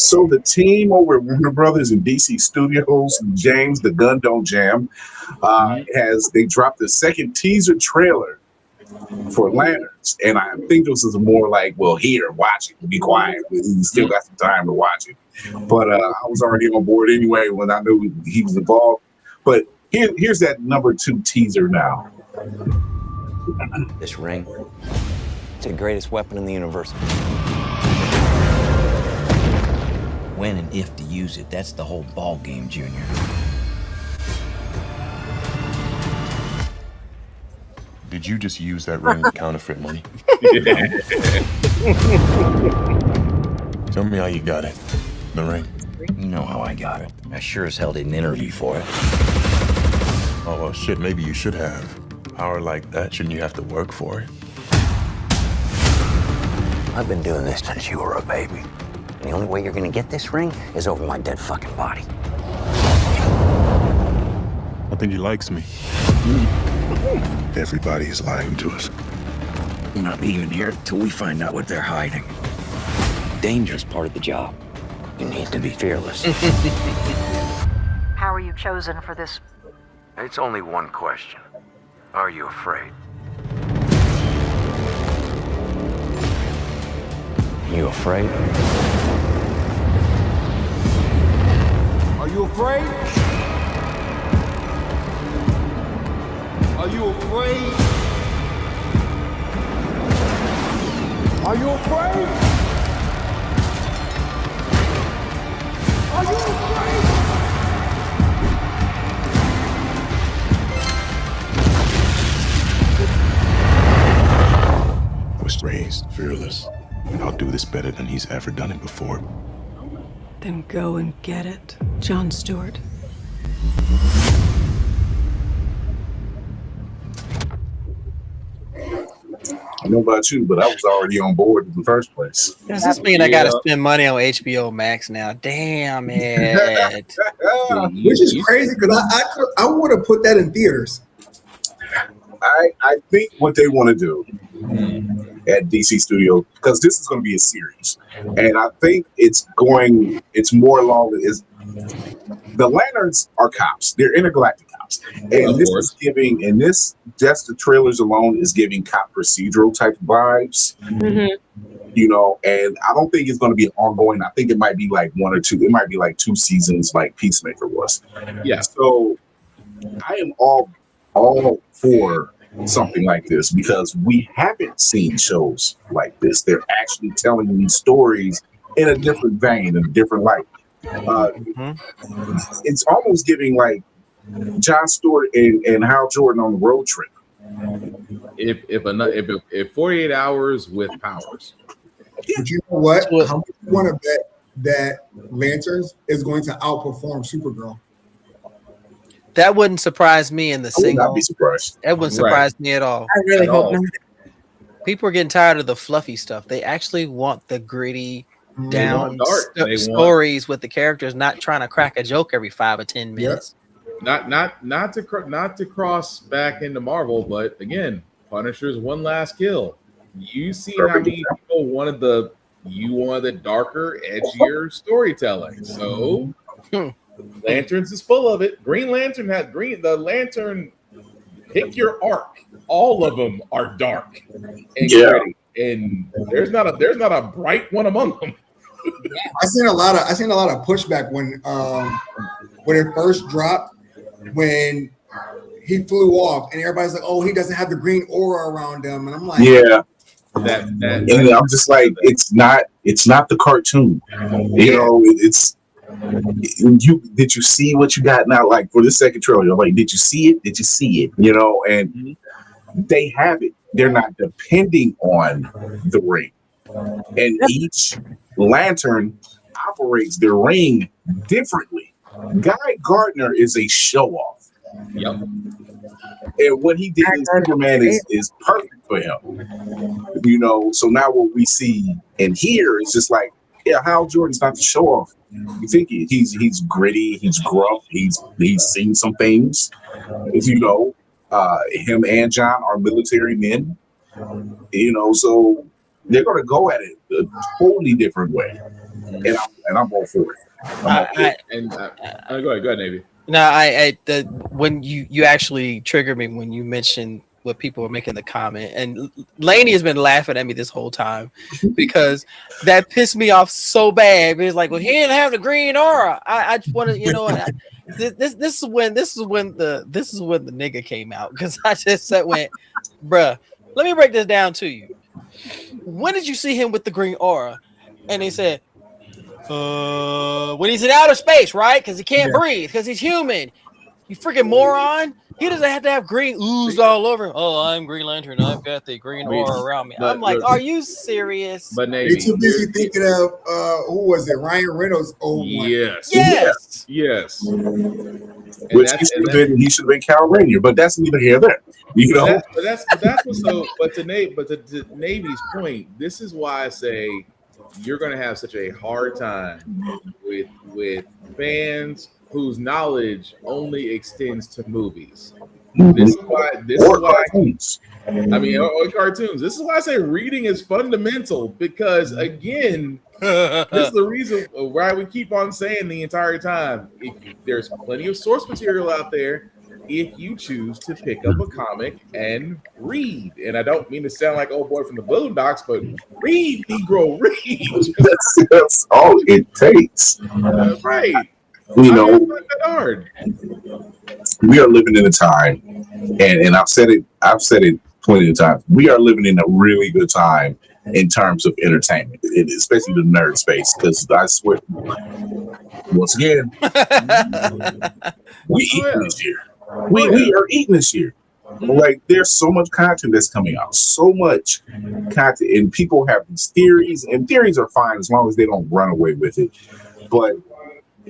So the team over at Warner Brothers and DC Studios, James the Gun Don't Jam, they dropped the second teaser trailer for Lanterns, and I think this is more like, well, here, watch it, be quiet. We still got some time to watch it, but I was already on board anyway when I knew he was involved. But here's that number 2 teaser now. This ring, it's the greatest weapon in the universe. When and if to use it, that's the whole ball game, Junior. Did you just use that ring to counterfeit money? Tell me how you got it. The ring. You know how I got it. I sure as hell didn't interview for it. Oh, well, shit, maybe you should have. Power like that, shouldn't you have to work for it? I've been doing this since you were a baby. And the only way you're gonna get this ring is over my dead fucking body. I think he likes me. Everybody is lying to us. We're not leaving here till we find out what they're hiding. Danger's part of the job. You need to be fearless. How are you chosen for this? It's only one question. Are you afraid? You afraid? Are you afraid? Are you afraid? Are you afraid? Are you afraid? I was raised fearless, and I'll do this better than he's ever done it before. Then go and get it, John Stewart. I don't know about you, but I was already on board in the first place. Does this mean I got to spend money on HBO Max now? Damn it. Which is crazy because I would have put that in theaters. I think what they want to do at DC Studio, because this is going to be a series, and I think it's more along the Lanterns are cops. They're intergalactic cops, and just the trailers alone is giving cop procedural type vibes. You know, and I don't think it's going to be ongoing. I think it might be like 1 or 2. It might be like 2 seasons, like Peacemaker was. Yeah. So I am all for something like this because we haven't seen shows like this. They're actually telling these stories in a different vein, in a different light. It's almost giving like Jon Stewart and Hal Jordan on the road trip. If 48 hours with powers. But you know what? How much you want to bet that Lanterns is going to outperform Supergirl? That wouldn't surprise me in the single. I would not be surprised. That wouldn't surprise me at all. I really hope not. People are getting tired of the fluffy stuff. They actually want the gritty down stories with the characters, not trying to crack a joke every 5 or 10 minutes. Not to cross back into Marvel, but again, Punisher's one last kill. You see how many people wanted the darker, edgier storytelling. So Lanterns is full of it. Green Lantern the Lantern, pick your arc. All of them are dark and gritty. And there's not a bright one among them. I seen a lot of pushback when it first dropped, when he flew off, and everybody's like, "Oh, he doesn't have the green aura around him," and I'm like, "Yeah." And I'm just like, it's not the cartoon. You know, it's did you see what you got now? Like for the second trailer, you're like, did you see it? Did you see it? You know, and they have it. They're not depending on the ring, and each lantern operates their ring differently. Guy Gardner is a show off. Yep. And what he did in Superman is perfect for him. You know, so now what we see and hear is just like, yeah, Hal Jordan's not the show off. You think he's gritty, he's gruff, he's seen some things. As you know, him and John are military men. You know, so They're going to go at it a totally different way, and I'm all for it. Go ahead, Navy. No, when you actually triggered me when you mentioned what people were making the comment, and Laney has been laughing at me this whole time because that pissed me off so bad. It's like, well, he didn't have the green aura. I just want to, this is when the nigga came out, because I just went, bruh, let me break this down to you. When did you see him with the green aura? And they said, when he's in outer space, right? Because he can't breathe, because he's human. You freaking moron. He doesn't have to have green ooze all over him. Oh, I'm Green Lantern. I've got the green aura around me. I'm like, are you serious? But You're too busy thinking of who was it? Ryan Reynolds' old one. Yes. Which he should have been Cal Rainier, but that's neither here nor there. You know, but that's what's so. But to Navy's point, this is why I say you're going to have such a hard time with fans whose knowledge only extends to movies. This is why. Cartoons. Or cartoons. This is why I say reading is fundamental, because again, this is the reason why we keep on saying the entire time. There's plenty of source material out there if you choose to pick up a comic and read. And I don't mean to sound like old boy from the Boondocks, but read, Negro, read. That's all it takes. Right. You know, hard. We are living in a time, and I've said it plenty of times. We are living in a really good time in terms of entertainment, especially the nerd space. Because I swear, once again, we eating this year. We are eating this year. Like, there's so much content that's coming out, so much content, and people have these theories, and theories are fine as long as they don't run away with it. But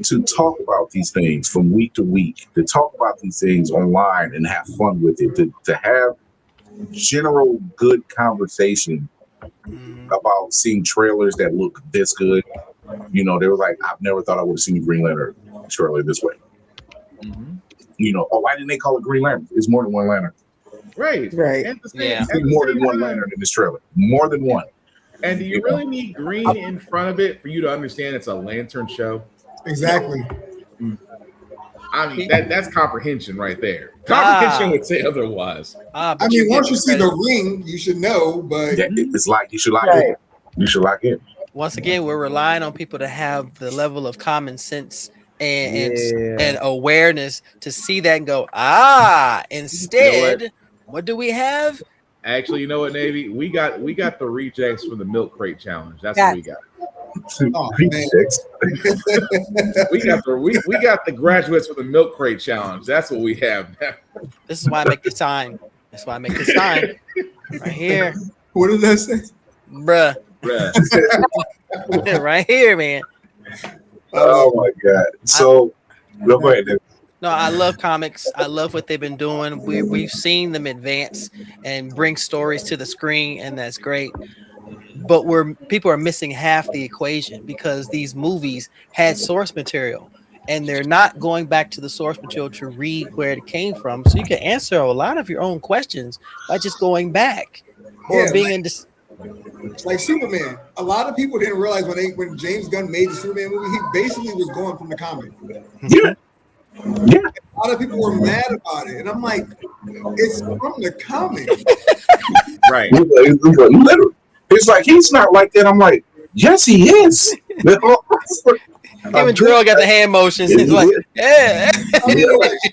to talk about these things from week to week, to talk about these things online and have fun with it, to have general good conversation about seeing trailers that look this good. You know, they were like, I've never thought I would have seen a Green Lantern trailer this way. You know, why didn't they call it Green Lantern? It's more than one lantern. Right. More than one lantern in this trailer. More than one. And do you really need green in front of it for you to understand it's a lantern show? Exactly. I mean, that's comprehension right there. Comprehension would say otherwise. I mean, once you see the ring, you should know, but it's like you should lock in. You should lock in. Once again, we're relying on people to have the level of common sense and awareness to see that and go, instead, what do we have? Actually, you know what, Navy? We got the rejects from the milk crate challenge. That's what we got. Oh, we got the graduates from the milk crate challenge. That's what we have now. This is why I make this time. Right here. What did that say? Bruh. Right here, man. Oh my God. So go ahead. No, I love comics. I love what they've been doing. We've seen them advance and bring stories to the screen, and that's great. But people are missing half the equation, because these movies had source material, and they're not going back to the source material to read where it came from, so you can answer a lot of your own questions by just going back or being in this. Like Superman, a lot of people didn't realize when James Gunn made the Superman movie, he basically was going from the comic. Yeah. A lot of people were mad about it, and I'm like, it's from the comic. Right. Literally. It's like, he's not like that. I'm like, yes, he is. Even Drill got the hand motions. He's like, yeah. I mean,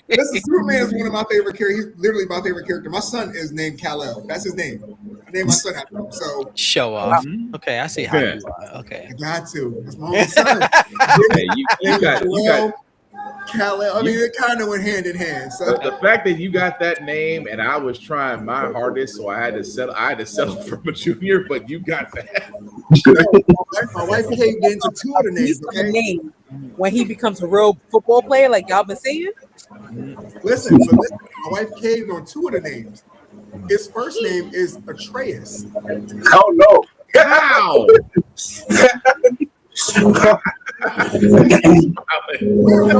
listen, Superman is one of my favorite characters. He's literally my favorite character. My son is named Kal-El. That's his name. I named my son after him. So show off. Okay, I see how you are. Okay. I got to. It's my own son. you got Kal-El. I mean, it kind of went hand in hand. So the fact that you got that name, and I was trying my hardest, so I had to settle for a junior, but you got that. My wife caved into two of the names. Okay? Name when he becomes a real football player, like y'all been saying. Listen, my wife caved on two of the names. His first name is Atreus. Oh no! How?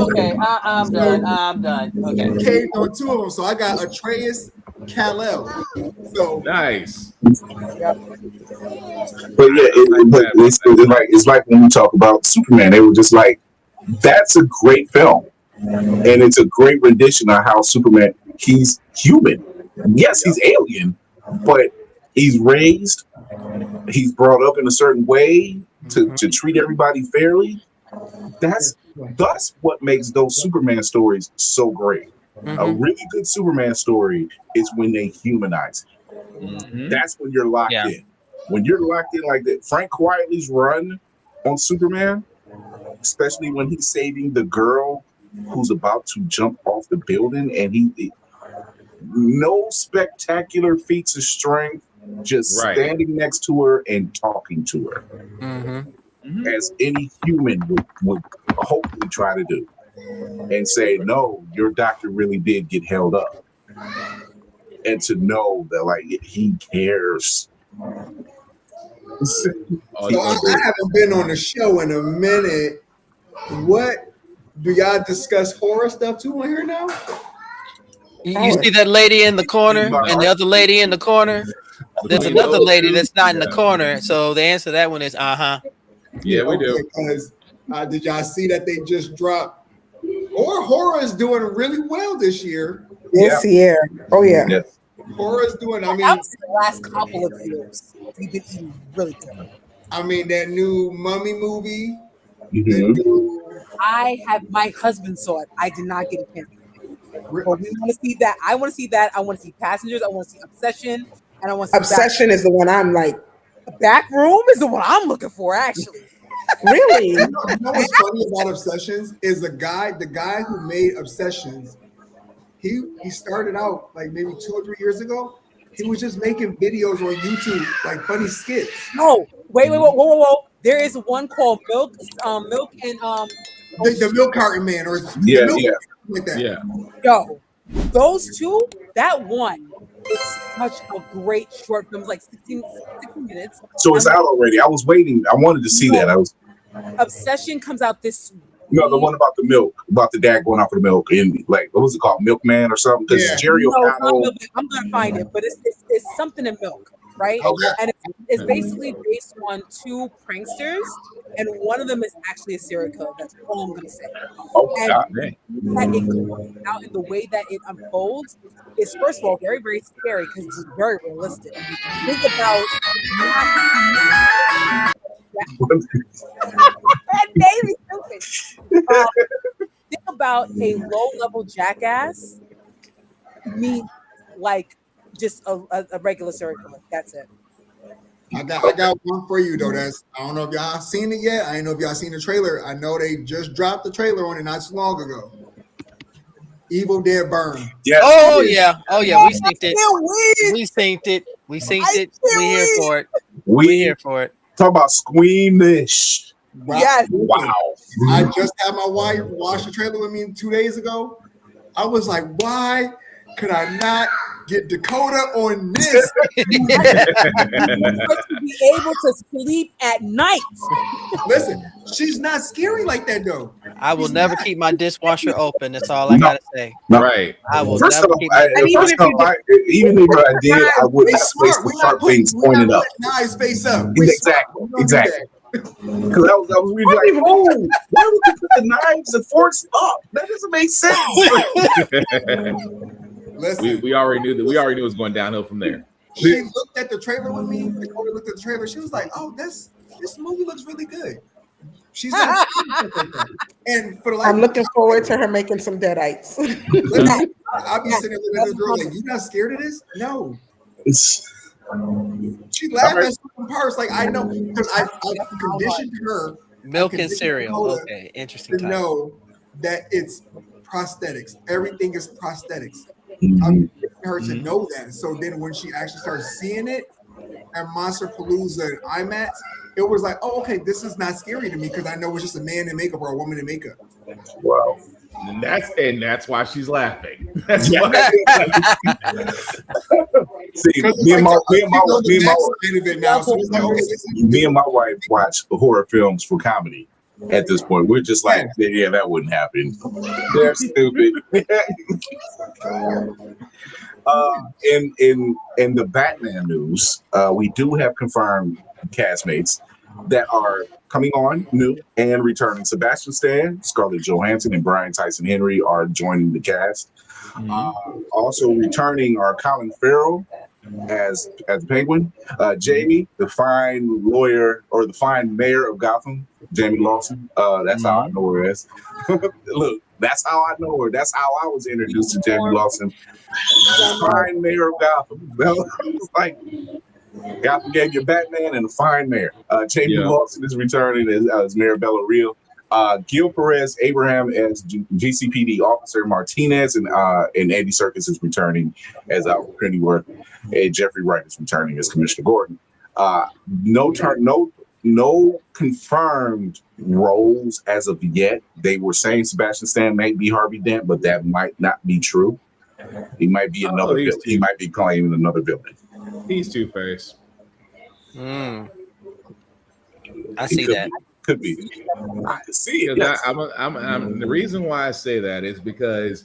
Okay, I'm done. Okay. Caved on two of them, so I got Atreus Kal-El. So Nice. But yeah, it's like when we talk about Superman, they were just like, that's a great film, and it's a great rendition of how Superman. He's human. Yes, he's alien, but he's raised. He's brought up in a certain way to treat everybody fairly. That's what makes those Superman stories so great. A really good Superman story is when they humanize it. That's when you're locked in. When you're locked in like that, Frank Quietly's run on Superman, especially when he's saving the girl who's about to jump off the building, and he no spectacular feats of strength, just standing next to her and talking to her, as any human would hopefully try to do, and say, no, your doctor really did get held up, and to know that like he cares. So I haven't been on the show in a minute. What do y'all discuss horror stuff too on here now? You see that lady in the corner and the other lady in the corner? There's another lady that's not in the corner. So the answer to that one is Yeah, we do. Because did y'all see that they just dropped? Horror is doing really well this year. This year. Oh yeah. Horror is doing. I mean, that was the last couple of years. We've been eating really good. I mean, that new Mummy movie. My husband saw it. I did not get a chance. But we want to see that. I want to see that. I want to see Passengers. I want to see Obsession. And I want to see Obsession is the one I'm like. Back Room is the one I'm looking for, actually. Really? You know what's funny about Obsessions is the guy who made Obsessions. He started out like maybe 2 or 3 years ago. He was just making videos on YouTube, like funny skits. No, wait, whoa. There is one called Milk and the Milk Carton Man, or like that. Yeah. Yo, those two, that one is such a great short film, like 16 minutes. So it's out already. I was waiting. I wanted to see that. Obsession comes out this. No, the one about the milk, about the dad going out for the milk, and like what was it called, Milkman or something? Because Jerry O'Connell. I'm gonna find it, but it's something in milk, right? Okay. And it's basically based on 2 pranksters, and one of them is actually a serial killer. That's all I'm gonna say. And that it comes out in the way that it unfolds is, first of all, very, very scary because it's very realistic. Think about that baby stupid. Think about a low-level jackass means like just a regular serial killer. That's it. I got one for you though. I don't know if y'all seen it yet. I don't know if y'all seen the trailer. I know they just dropped the trailer on it not too long ago. Evil Dead Burn. Yes. Oh yeah. We synced it. We here for it. We here for it. Talk about squeamish. Wow. Yes. Wow. I just had my wife watch the trailer with me 2 days ago. I was like, why could I not get Dakota on this? To be able to sleep at night. Listen, she's not scary like that though. I will never keep my dishwasher open. That's all I gotta say. No. Right. I will First never off, keep my even if I did, I would not place the sharp things pointed up. Knives face up. Exactly. Because I was really like, oh, why would you put the knives and forks up? That doesn't make sense. Listen, we already knew that. We already knew it was going downhill from there. She looked at the trailer with me. Dakota looked at the trailer. She was like, "Oh, this movie looks really good." She's not and for I'm looking forward to her making some deadites. I'll be sitting there with this girl like, "You not scared of this?" No. She laughed at some parts, like I know because I conditioned her. Milk and cereal. Okay, interesting. To know that it's prosthetics. Everything is prosthetics. I'm getting her to know that. So then when she actually starts seeing it at Monster Palooza and IMAX, it was like, oh, okay, this is not scary to me because I know it's just a man in makeup or a woman in makeup. Wow. And that's why she's laughing. See, me and my wife watch horror films for comedy. At this point, we're just like, yeah, that wouldn't happen. They're stupid. In the Batman news, we do have confirmed castmates that are coming on new and returning. Sebastian Stan, Scarlett Johansson, and Brian Tyson Henry are joining the cast. Also returning are Colin Farrell as the Penguin, Jamie, the fine lawyer or the fine mayor of Gotham, Jamie Lawson. That's how I know her as. Look, that's how I know her. That's how I was introduced to Jamie Lawson, fine mayor of Gotham. I was like, Gotham gave you Batman and a fine mayor. Jamie Lawson is returning as Mayor Bella Real. Gil Perez Abraham as GCPD Officer Martinez, and Andy Serkis is returning as Alfred Pennyworth, and Jeffrey Wright is returning as Commissioner Gordon. No confirmed roles as of yet. They were saying Sebastian Stan might be Harvey Dent, but that might not be true. He might be another villain. He might be playing another villain. He's Two-Face. I see that. Could be. I can see it. Yes. The reason why I say that is because